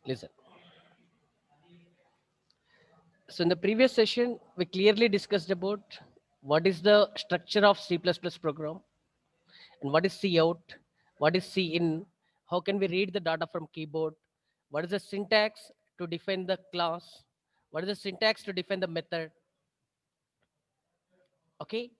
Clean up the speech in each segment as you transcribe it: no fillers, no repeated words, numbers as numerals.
Listen. So in the previous session, we clearly discussed about what is the structure of C++ program and what is C out, what is C in, how can we read the data from keyboard, what is the syntax to define the class, what is the syntax to define the method. Okay,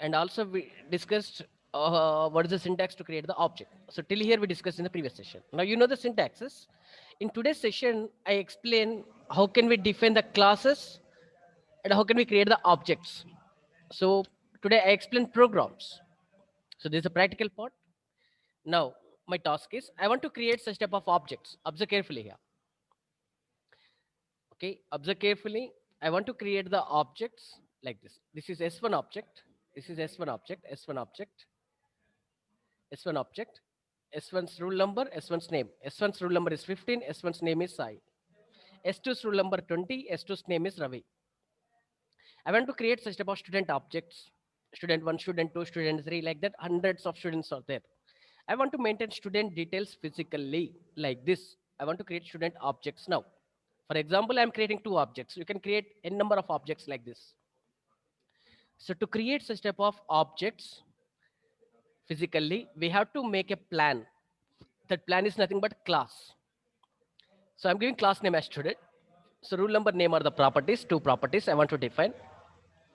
and also we discussed what is the syntax to create the object. So till here we discussed in the previous session. Now you know the syntaxes. In today's session, I explain how can we define the classes and how can we create the objects. So today I explain programs. So this is a practical part. Now my task is I want to create such type of objects. Observe carefully here. Okay, observe carefully. I want to create the objects like this. This is S1 object. This is S1 object. S1 object. S1 object. S1's rule number. S1's name. S1's rule number is 15. S1's name is Sai. S2's rule number 20. S2's name is Ravi. I want to create such type of student objects. Student 1, student 2, student 3, like that. Hundreds of students are there. I want to maintain student details physically like this. I want to create student objects now. For example, I'm creating two objects. You can create n number of objects like this. So to create such type of objects physically, we have to make a plan. That plan is nothing but class. So I'm giving class name as student. So rule number name are the properties, two properties I want to define.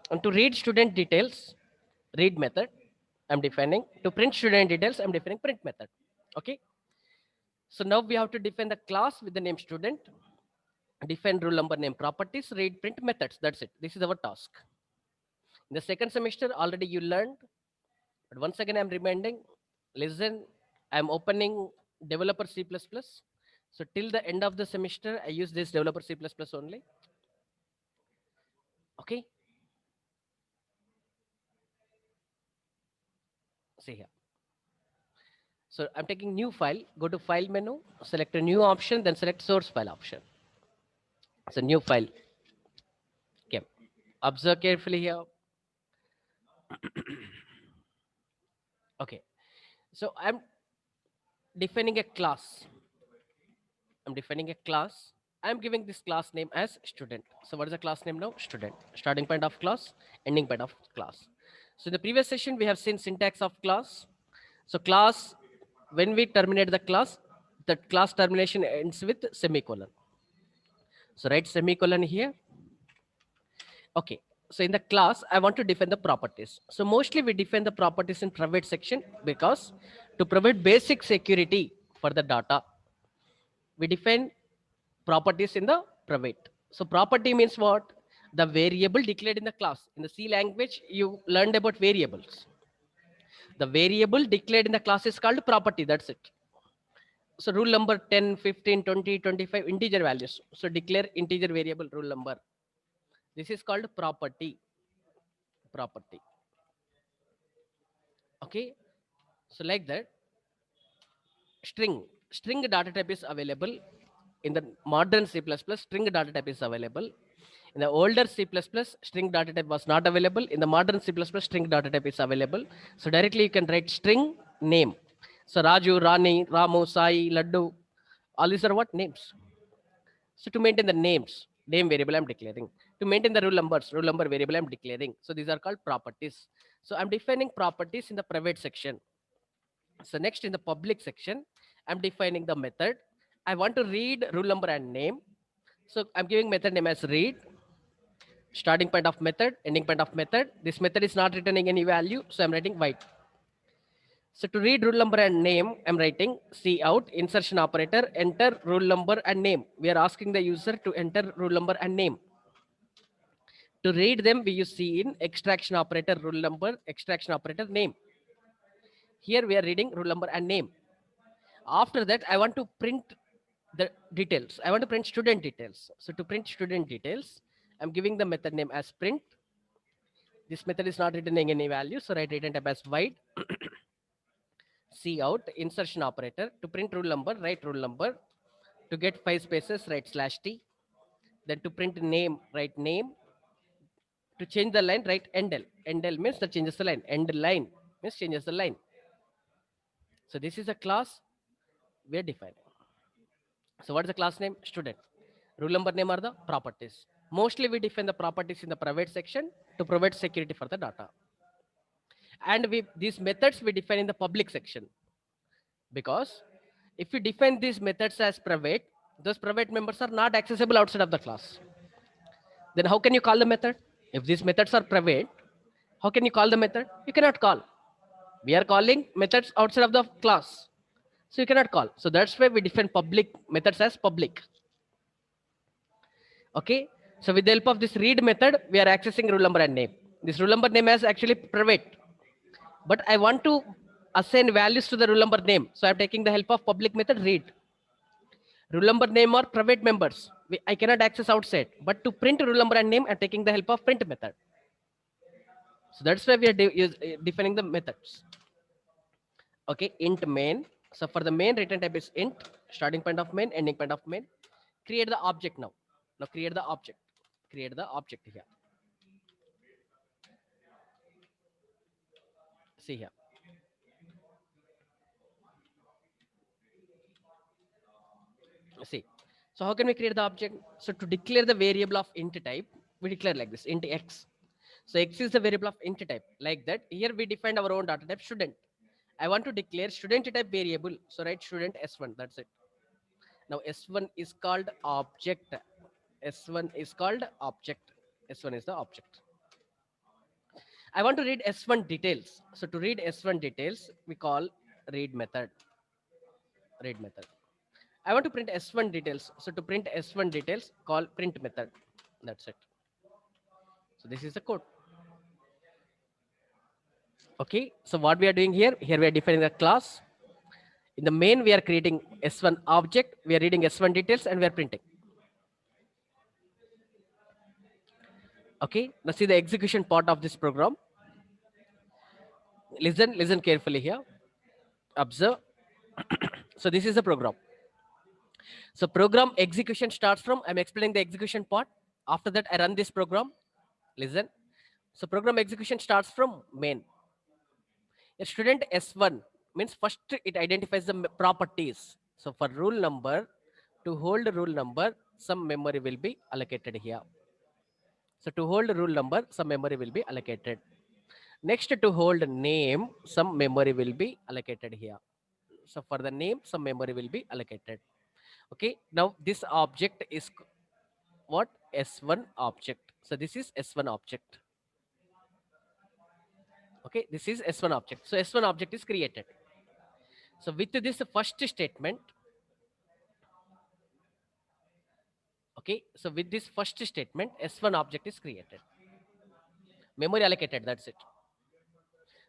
And to read student details, read method, I'm defining. To print student details, I'm defining print method. Okay. So now we have to define the class with the name student, define rule number name properties, read print methods. That's it. This is our task. In the second semester, already you learned, but once again, I'm reminding, listen, I'm opening developer C++. So till the end of the semester, I use this developer C++ only. Okay. See here. So I'm taking new file, go to file menu, select a new option, then select source file option. So new file. Okay. Observe carefully here. Okay. So I'm defining a class. I'm defining a class. I'm giving this class name as student. So what is the class name now? Student. Starting point of class, ending point of class. So in the previous session, we have seen syntax of class. So class, when we terminate the class, that class termination ends with semicolon. So write semicolon here. Okay. So in the class, I want to define the properties. So mostly we define the properties in private section because to provide basic security for the data, we define properties in the private. So property means what? The variable declared in the class. In the C language, you learned about variables. The variable declared in the class is called property. That's it. So rule number 10, 15, 20, 25 integer values. So declare integer variable rule number. This is called property. Property. Okay. So like that, string data type is available in the modern C++. String data type is available. In the older C++, string data type was not available. In the modern C++, string data type is available. So directly you can write string name. So Raju, Rani, Ramu, Sai, Laddu, all these are what names. So to maintain the names, name variable I'm declaring. To maintain the rule numbers, rule number variable I'm declaring. So these are called properties. So I'm defining properties in the private section. So next in the public section, I'm defining the method. I want to read rule number and name. So I'm giving method name as read. Starting point of method, ending point of method. This method is not returning any value, so I'm writing white. So to read rule number and name, I'm writing C out, insertion operator, enter rule number and name. We are asking the user to enter rule number and name. To read them, we use C in, extraction operator, rule number, extraction operator, name. Here we are reading rule number and name. After that, I want to print the details. I want to print student details. So to print student details, I'm giving the method name as print. This method is not returning any value, so write return type as void. C out, insertion operator. To print rule number, write rule number. To get 5 spaces, write /t. Then to print name, write name. To change the line, write endl. Endl means that changes the line. End line means changes the line. So this is a class. We are defining. So what is the class name? Student. Rule number name are the properties. Mostly we define the properties in the private section to provide security for the data. And these methods we define in the public section, because if you define these methods as private, those private members are not accessible outside of the class. Then how can you call the method? If these methods are private, how can you call the method? You cannot call. We are calling methods outside of the class, so you cannot call. So that's why we define public methods as public. Okay, so with the help of this read method, we are accessing rule number and name. This rule number name is actually private, but I want to assign values to the rule number name, so I'm taking the help of public method read. Rule number name are private members, I cannot access outside, but to print rule number and name, I'm taking the help of print method. So that's why we are defining the methods. Okay, int main. So for the main, return type is int, starting point of main, ending point of main. Create the object now. Now create the object. Create the object here. See here. See. So how can we create the object? So to declare the variable of int type, we declare like this, int x. So x is the variable of int type. Like that, here we defined our own data type, student. I want to declare student type variable. So write student s1. That's it. Now s1 is called object. S1 is called object. S1 is the object. I want to read S1 details. So to read S1 details, we call read method. Read method. I want to print S1 details. So to print S1 details, call print method. That's it. So this is the code. Okay. So what we are doing here, we are defining the class. In the main, we are creating S1 object. We are reading S1 details and we are printing. Okay. Now see the execution part of this program. Listen carefully here. Observe. So this is the program. So program execution starts from, I'm explaining the execution part. After that, I run this program. Listen. So program execution starts from main. A student S1 means first it identifies the properties. So for rule number, to hold rule number, some memory will be allocated here. So to hold rule number, some memory will be allocated. Next, to hold name, some memory will be allocated here. So for the name, some memory will be allocated. Okay, now this object is what? S1 object. So this is S1 object. Okay, this is S1 object. So S1 object is created. So with this first statement, okay, so with this first statement, S1 object is created. Memory allocated, that's it.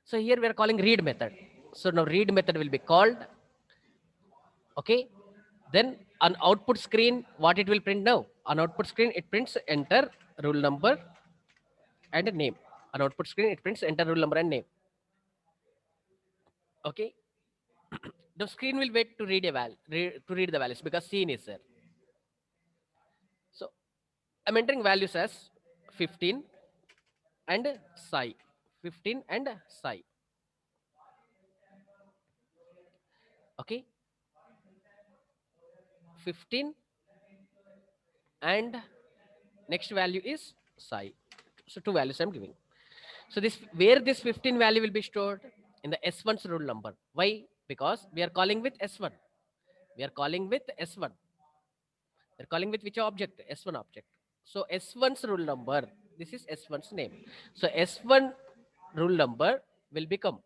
So here we are calling read method. So now read method will be called. Okay, then on output screen, what it will print now? On output screen, it prints enter rule number and name. On output screen, it prints enter rule number and name. Okay, the screen will wait to read to read the values because scene is there. So I'm entering values as 15 and psi. 15 and psi. Okay, 15 and next value is psi. So two values I'm giving. So this, where this 15 value will be stored? In the S1's rule number. Why? Because we are calling with S1. We are calling with S1. We are calling with which object? S1 object. So S1's rule number, this is S1's name. So S1 rule number will become,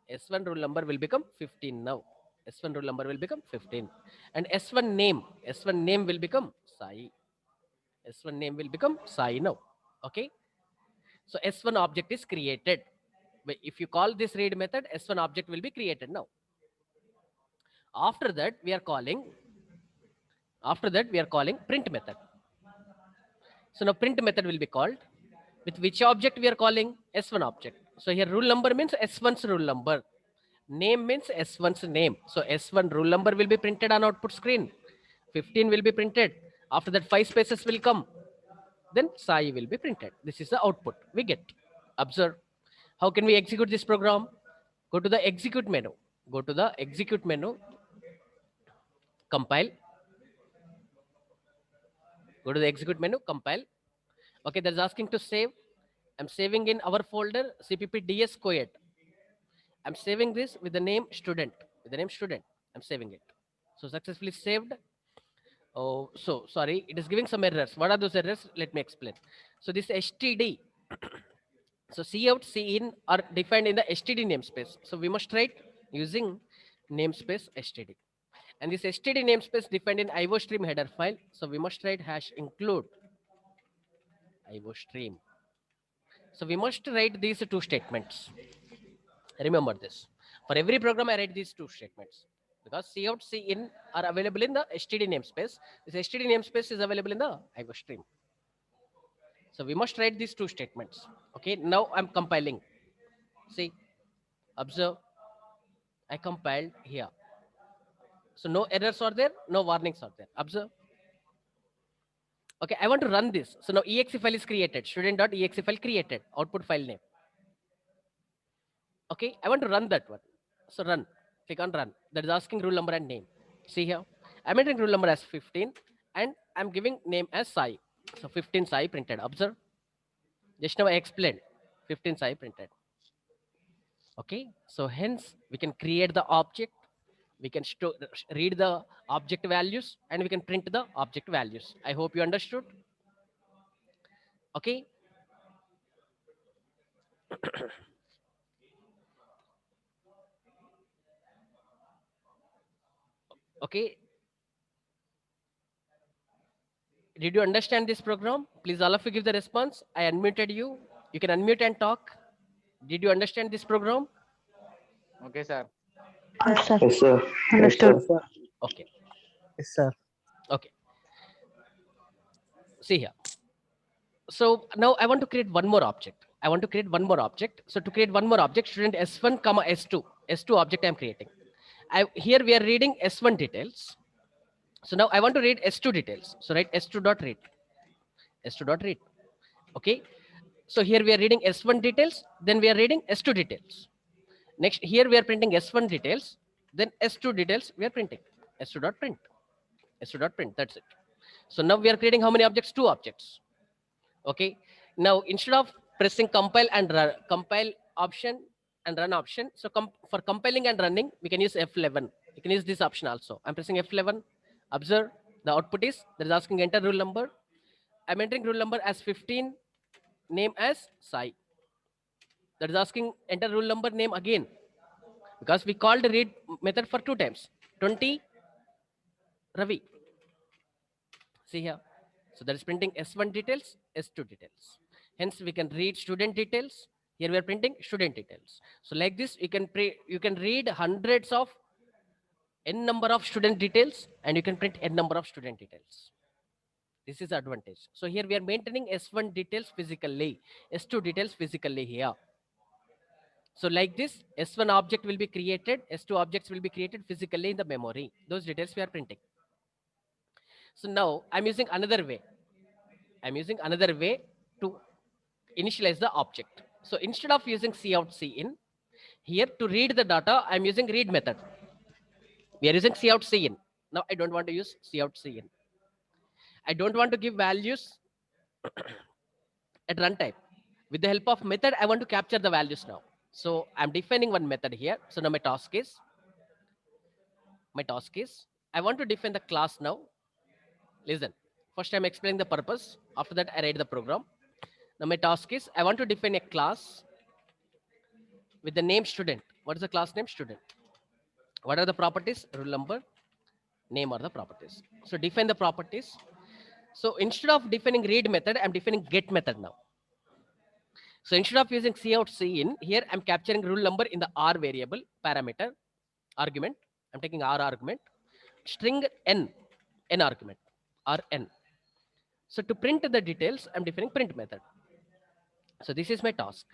S1 rule number will become 15 now. S1 rule number will become 15. And S1 name will become Sai. S1 name will become Sai now. Okay. So S1 object is created. If you call this read method, S1 object will be created now. After that, we are calling print method. So now print method will be called. With which object we are calling? S1 object. So here rule number means S1's rule number. Name means S1's name. So S1 rule number will be printed on output screen. 15 will be printed. After that, 5 spaces will come. Then Sai will be printed. This is the output we get. Observe. How can we execute this program? Go to the execute menu. Go to the execute menu. compile, go to the execute menu, compile. Okay, that's asking to save. I'm saving in our folder CPP DS Coed. I'm saving this with the name student. With the name student, I'm saving it. So successfully saved. Oh, so sorry, it is giving some errors. What are those errors? Let me explain. So this STD, so cout, cin are defined in the STD namespace. So we must write using namespace STD. And this STD namespace defined in iostream header file. So we must write hash include iostream. So we must write these two statements. Remember this. For every program, I write these two statements because cout, cin are available in the STD namespace. This STD namespace is available in the iostream. So we must write these two statements. Okay, now I'm compiling. See, observe, I compiled here. So no errors are there, no warnings are there. Observe. Okay, I want to run this. So now exe file is created. Student.exe file created. Output file name. Okay, I want to run that one. So run. Click on run. That is asking rule number and name. See here. I'm entering rule number as 15 and I'm giving name as Sai. So 15 Sai printed. Observe. Just now I explained. 15 Sai printed. Okay, so hence we can create the object, we can read the object values, and we can print the object values. I hope you understood. Okay, okay, did you understand this program? Please all of you give the response. I unmuted you, you can unmute and talk. Did you understand this program? Okay, sir. Yes, sir. Yes, sir. Yes, Understood. sir. Okay, Yes, sir. okay, see here. So now I want to create one more object. I want to create one more object. So to create one more object, student S1 comma S2 object I'm creating. Here we are reading S1 details. So now I want to read S2 details. So write S2 dot read. S2 dot read. Okay. So here we are reading S1 details. Then we are reading S2 details. Next, here we are printing S1 details. Then S2 details we are printing. S2 dot print. S2 dot print. That's it. So now we are creating how many objects? Two objects. Okay, now instead of pressing compile and run, compile option and run option, so for compiling and running we can use F11. You can use this option also. I'm pressing F11. Observe the output is that is asking enter rule number. I'm entering rule number as 15, name as Sai. That is asking enter rule number, name again, because we called read method for 2 times. 20 Ravi. See here. So that is printing S1 details, S2 details. Hence we can read student details. Here we are printing student details. So like this, you can read hundreds of n number of student details and you can print n number of student details. This is advantage. So here we are maintaining S1 details physically, S2 details physically here. So like this, S1 object will be created, S2 objects will be created physically in the memory. Those details we are printing. So now I'm using another way. I'm using another way to initialize the object. So instead of using cout cin, here to read the data, I'm using read method. We are using cout cin. Now I don't want to use cout cin. I don't want to give values at runtime. With the help of method, I want to capture the values now. So I'm defining one method here. So now my task is, I want to define the class now. Listen, first I'm explaining the purpose. After that, I write the program. Now my task is, I want to define a class with the name student. What is the class name? Student. What are the properties? Rule number, name are the properties. So define the properties. So instead of defining read method, I'm defining get method now. So instead of using cout cin, here I'm capturing rule number in the R variable parameter argument. I'm taking R argument, string n argument, Rn. So to print the details, I'm defining print method. So this is my task.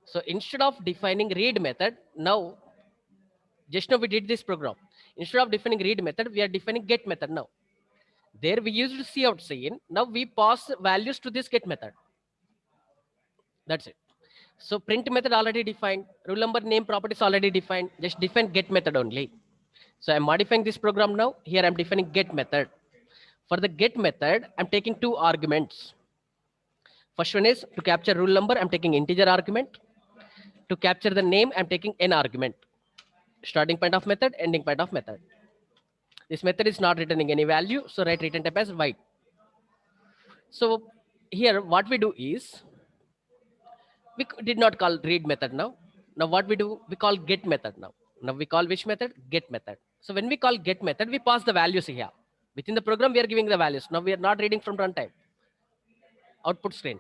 So instead of defining read method, now, just now we did this program. Instead of defining read method, we are defining get method now. There we used cout cin. Now we pass values to this get method. That's it. So print method already defined. Rule number, name, properties already defined. Just define get method only. So I'm modifying this program now. Here I'm defining get method. For the get method, I'm taking two arguments. First one is to capture rule number, I'm taking integer argument. To capture the name, I'm taking n argument. Starting point of method, ending point of method. This method is not returning any value, so write return type as void. So here what we do is, we did not call read method now. Now what we do, we call get method now. Now we call which method? Get method. So when we call get method, we pass the values here. Within the program, we are giving the values. Now we are not reading from runtime. Output screen.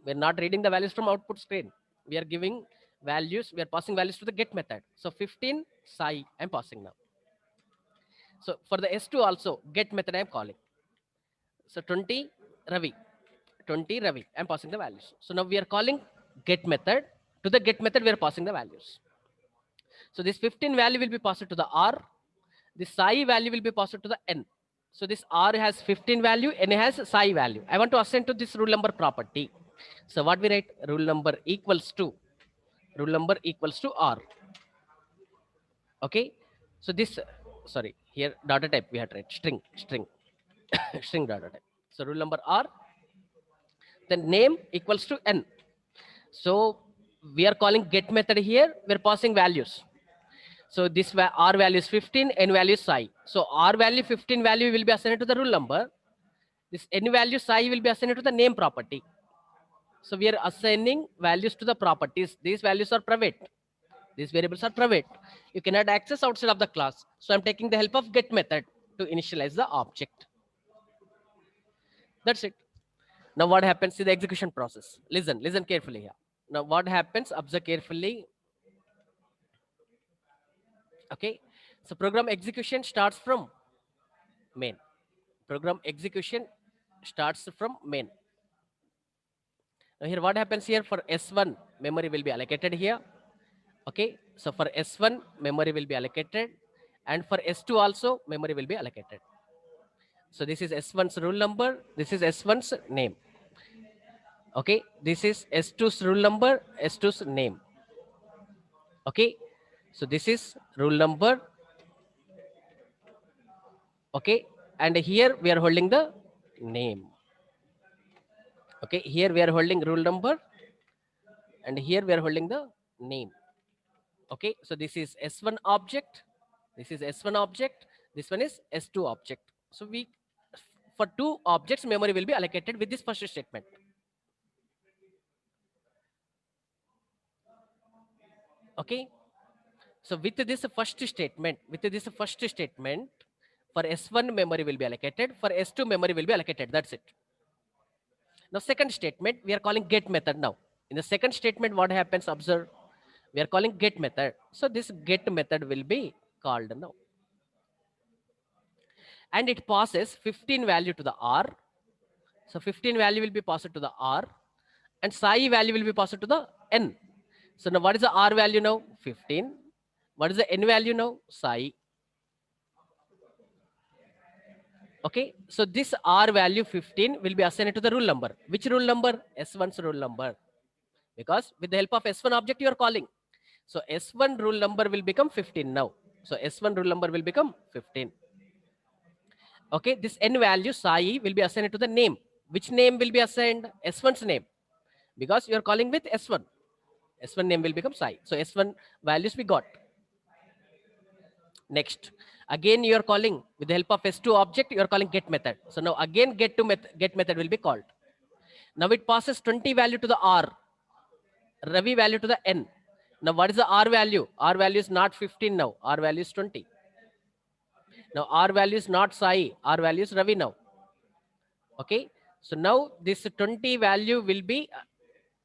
We're not reading the values from output screen. We are giving values. We are passing values to the get method. So 15 Sai I'm passing now. So for the S2 also, get method I'm calling. So 20 Ravi. 20 Ravi. I'm passing the values. So now we are calling get method. To the get method, we are passing the values. So this 15 value will be passed to the R. This Sai value will be passed to the N. So this R has 15 value, N has Sai value. I want to assign to this rule number property. So what we write? Rule number equals to R. Okay. So this, sorry, here data type we have to write string, string data type. So rule number R, then name equals to N. So we are calling get method here. We're passing values. So this R value is 15, N value is Sai. So R value 15 value will be assigned to the rule number. This N value Sai will be assigned to the name property. So we are assigning values to the properties. These values are private. These variables are private. You cannot access outside of the class. So I'm taking the help of get method to initialize the object. That's it. Now what happens in the execution process? Listen carefully here. Now what happens? Observe carefully. Okay. So program execution starts from main. Program execution starts from main. Now here what happens here? For S1, memory will be allocated here. Okay. So for S1, memory will be allocated. And for S2 also, memory will be allocated. So this is S1's rule number. This is S1's name. Okay. This is S2's rule number, S2's name. Okay. So this is rule number. Okay. And here we are holding the name. Okay. Here we are holding rule number. And here we are holding the name. Okay. So this is S1 object. This is S1 object. This one is S2 object. So for two objects, memory will be allocated with this first statement. Okay. So with this first statement, for S1 memory will be allocated, for S2 memory will be allocated. That's it. Now second statement, we are calling get method now. In the second statement, what happens? Observe. We are calling get method. So this get method will be called now. And it passes 15 value to the R. So 15 value will be passed to the R. And Sai value will be passed to the N. So now what is the R value now? 15. What is the N value now? Sai. Okay. So this R value 15 will be assigned to the rule number. Which rule number? S1's rule number. Because with the help of S1 object you are calling. So S1 rule number will become 15 now. So S1 rule number will become 15. Okay. This N value Sai will be assigned to the name. Which name will be assigned? S1's name. Because you are calling with S1. S1 name will become Sai. So S1 values we got. Next, again you are calling with the help of S2 object, you are calling get method. So now again get method will be called. Now it passes 20 value to the R, Ravi value to the N. Now what is the R value? R value is not 15 now, R value is 20. Now R value is not Sai, R value is Ravi now. Okay, so now this 20 value will be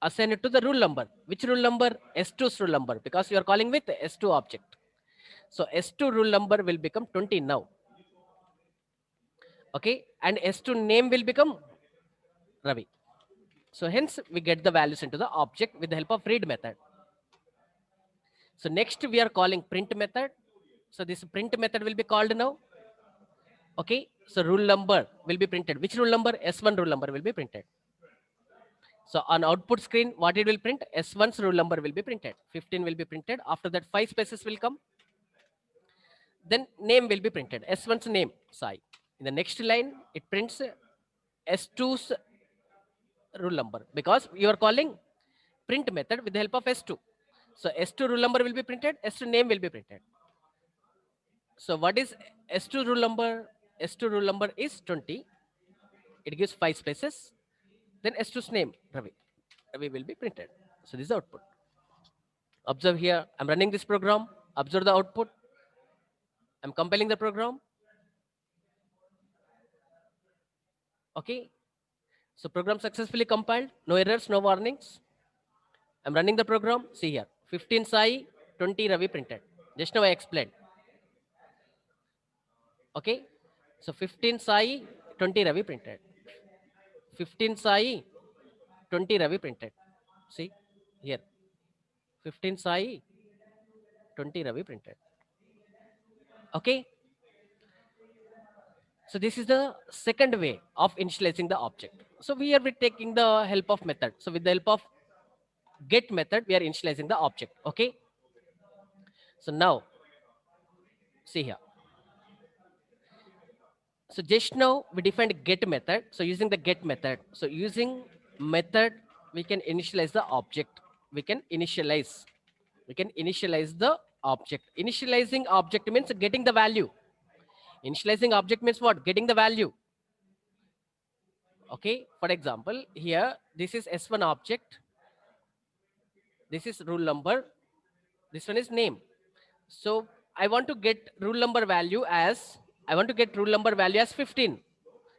assigned to the rule number. Which rule number? S2's rule number, because you are calling with S2 object. So S2 rule number will become 20 now. Okay, and S2 name will become Ravi. So hence we get the values into the object with the help of read method. So next we are calling print method. So this print method will be called now. Okay, so rule number will be printed. Which rule number? S1 rule number will be printed. So on output screen, what it will print? S1's rule number will be printed. 15 will be printed. After that, 5 spaces will come. then name will be printed. S1's name, Sai. In the next line, it prints S2's rule number because you are calling print method with the help of S2. So S2 rule number will be printed, S2 name will be printed. So what is S2 rule number? S2 rule number is 20. It gives 5 spaces. Then S2's name, Ravi. Ravi will be printed. So this is the output. Observe here, I'm running this program. Observe the output. I'm compiling the program. Okay. So program successfully compiled. No errors, no warnings. I'm running the program. See here, 15 Sai, 20 Ravi printed. Just now I explained. Okay. So 15 Sai, 20 Ravi printed. 15 Sai, 20 Ravi printed. See here, 15 Sai, 20 Ravi printed. Okay. So this is the second way of initializing the object. So we are taking the help of method. So with the help of get method, we are initializing the object. Okay. So now, see here. So just now we defined get method. So using the get method. So using method, we can initialize the object. We can initialize the object. Initializing object means getting the value. Initializing object means what? Getting the value. Okay. For example, here, this is S1 object. This is rule number. This one is name. So I want to get rule number value as 15.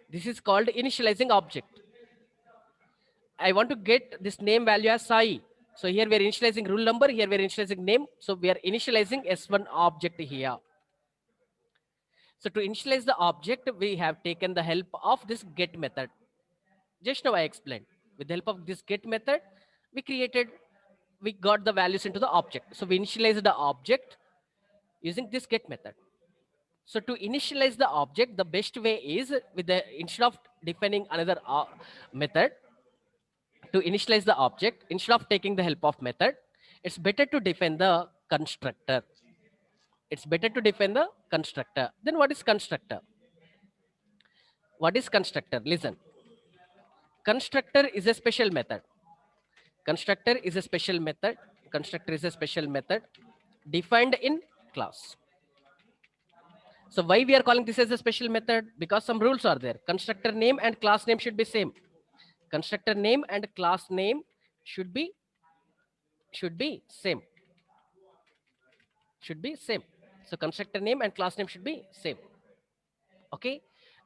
This is called initializing object. I want to get this name value as Sai. So here we are initializing rule number, here we are initializing name. So we are initializing S1 object here. So to initialize the object, we have taken the help of this get method. Just now I explained. With the help of this get method, we got the values into the object. So we initialize the object using this get method. So to initialize the object, the best way is instead of defining another method to initialize the object, instead of taking the help of method, it's better to define the constructor. It's better to define the constructor. Then what is constructor? What is constructor? Listen. Constructor is a special method. Constructor is a special method. Constructor is a special method defined in class. So why we are calling this as a special method? Because some rules are there. Constructor name and class name should be same. Constructor name and class name should be same. Should be same. So constructor name and class name should be same. Okay.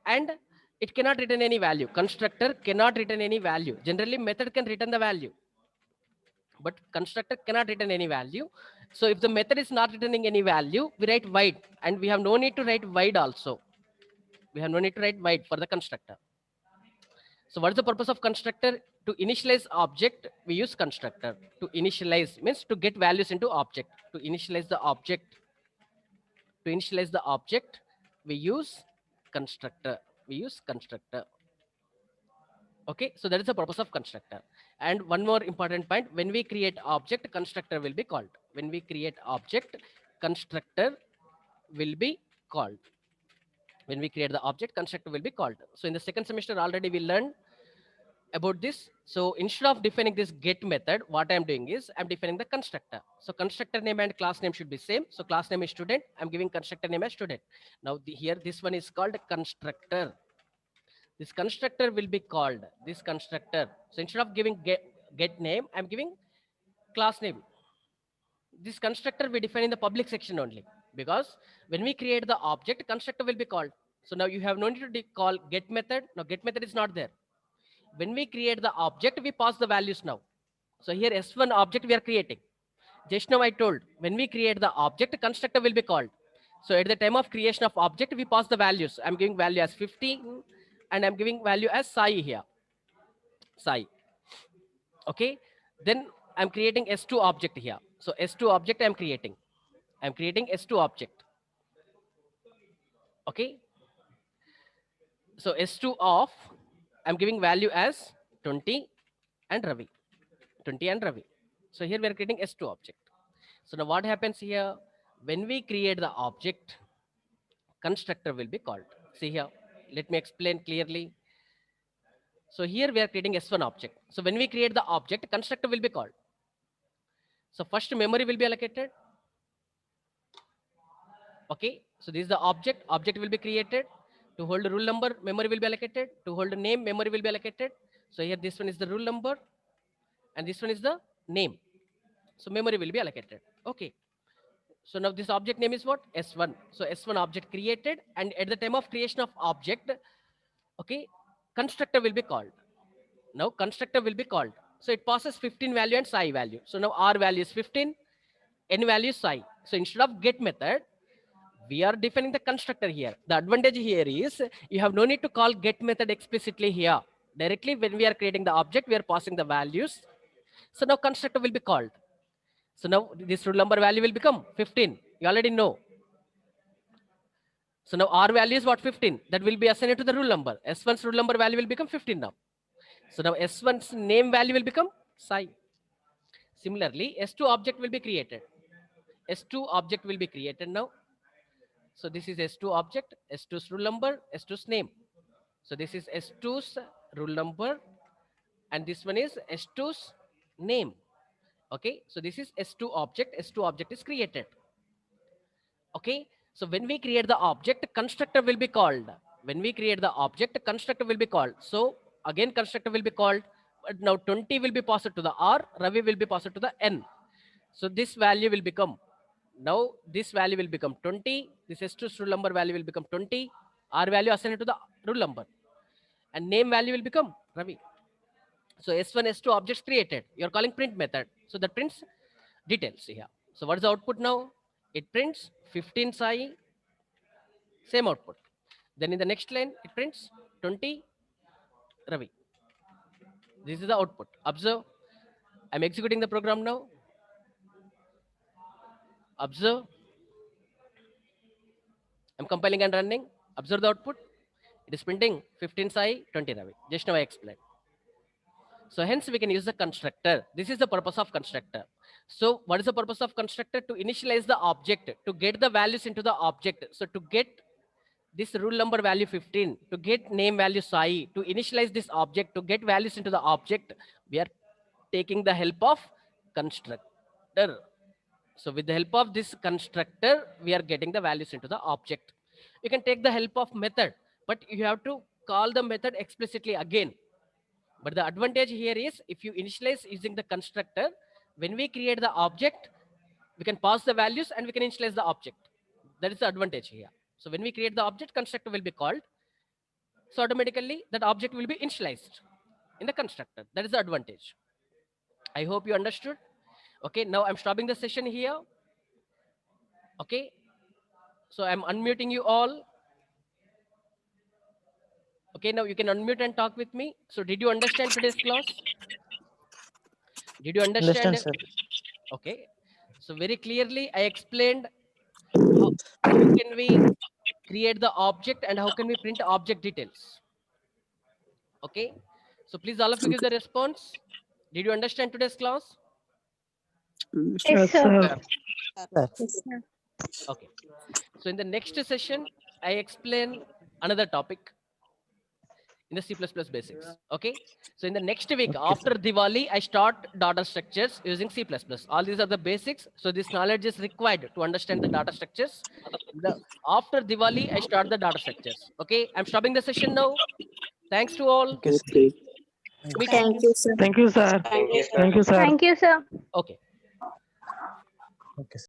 And it cannot return any value. Constructor cannot return any value. Generally method can return the value, but constructor cannot return any value. So if the method is not returning any value, we write void, and we have no need to write void also. We have no need to write void for the constructor. So what is the purpose of constructor? To initialize object, we use constructor. To initialize means to get values into object. To initialize the object, we use constructor. Okay, so that is the purpose of constructor. And one more important point, when we create object, constructor will be called. When we create object, constructor will be called. When we create the object, constructor will be called. So in the second semester already we learned about this. So instead of defining this get method, what I'm doing is I'm defining the constructor. So constructor name and class name should be same. So class name is student. I'm giving constructor name as student. Now here this one is called constructor. This constructor will be called this constructor. So instead of giving get name, I'm giving class name. This constructor we define in the public section only, because when we create the object, constructor will be called. So now you have no need to call get method. Now get method is not there. When we create the object, we pass the values now. So here S1 object we are creating. Just now I told, when we create the object, constructor will be called. So at the time of creation of object, we pass the values. I'm giving value as 50 and I'm giving value as Sai here. Sai. Okay. Then I'm creating S2 object here. So S2 object I'm creating. I'm creating S2 object. Okay. So S2 of, I'm giving value as 20 and Ravi. 20 and Ravi. So here we are creating S2 object. So now what happens here? When we create the object, constructor will be called. See here, let me explain clearly. So here we are creating S1 object. So when we create the object, constructor will be called. So first memory will be allocated. Okay, so this is the object. Object will be created. To hold rule number, memory will be allocated. To hold name, memory will be allocated. So here this one is the rule number and this one is the name. So memory will be allocated. Okay. So now this object name is what? S1. So S1 object created, and at the time of creation of object, okay, constructor will be called. Now constructor will be called. So it passes 15 value and psi value. So now R value is 15, N value is psi. So instead of get method, we are defining the constructor here. The advantage here is you have no need to call get method explicitly here. Directly when we are creating the object, we are passing the values. So now constructor will be called. So now this rule number value will become 15. You already know. So now R value is what? 15. That will be assigned to the rule number. S1's rule number value will become 15 now. So now S1's name value will become psi. Similarly, S2 object will be created. S2 object will be created now. So this is S2 object, S2's rule number, S2's name. So this is S2's rule number and this one is S2's name. Okay, so this is S2 object, S2 object is created. Okay, so when we create the object, constructor will be called. When we create the object, constructor will be called. So again, constructor will be called. But now 20 will be passed to the R, Ravi will be passed to the N. So this value will become, now this value will become 20. This S2 rule number value will become 20. R value assigned to the rule number. And name value will become Ravi. So S1, S2 objects created. You're calling print method. So that prints details here. So what is the output now? It prints 15 psi, same output. Then in the next line, it prints 20 Ravi. This is the output. Observe. I'm executing the program now. Observe. I'm compiling and running. Observe the output. It is printing 15 psi, 20 Ravi. Just now I explained. So hence we can use the constructor. This is the purpose of constructor. So what is the purpose of constructor? To initialize the object, to get the values into the object. So to get this rule number value 15, to get name value psi, to initialize this object, to get values into the object, we are taking the help of constructor. So with the help of this constructor, we are getting the values into the object. You can take the help of method, but you have to call the method explicitly again. But the advantage here is if you initialize using the constructor, when we create the object, we can pass the values and we can initialize the object. That is the advantage here. So when we create the object, constructor will be called. So automatically that object will be initialized in the constructor. That is the advantage. I hope you understood. Okay, now I'm stopping the session here. Okay, so I'm unmuting you all. Okay, now you can unmute and talk with me. So did you understand today's class? Did you understand? Sir. Okay, so very clearly I explained how can we create the object and how can we print object details. Okay, so please all of you give the response. Did you understand today's class? Yes, sir. Okay, so in the next session I explain another topic in the C++ basics. Okay, so in the next week after Diwali, I start data structures using C++. All these are the basics. So this knowledge is required to understand the data structures. After Diwali, I start the data structures. Okay, I'm stopping the session now. Thanks to all. Okay, sir. Meet- Thank you, sir. Thank you, sir. Thank you, sir. Thank you, sir. Thank you, sir. Okay. Okay, sir.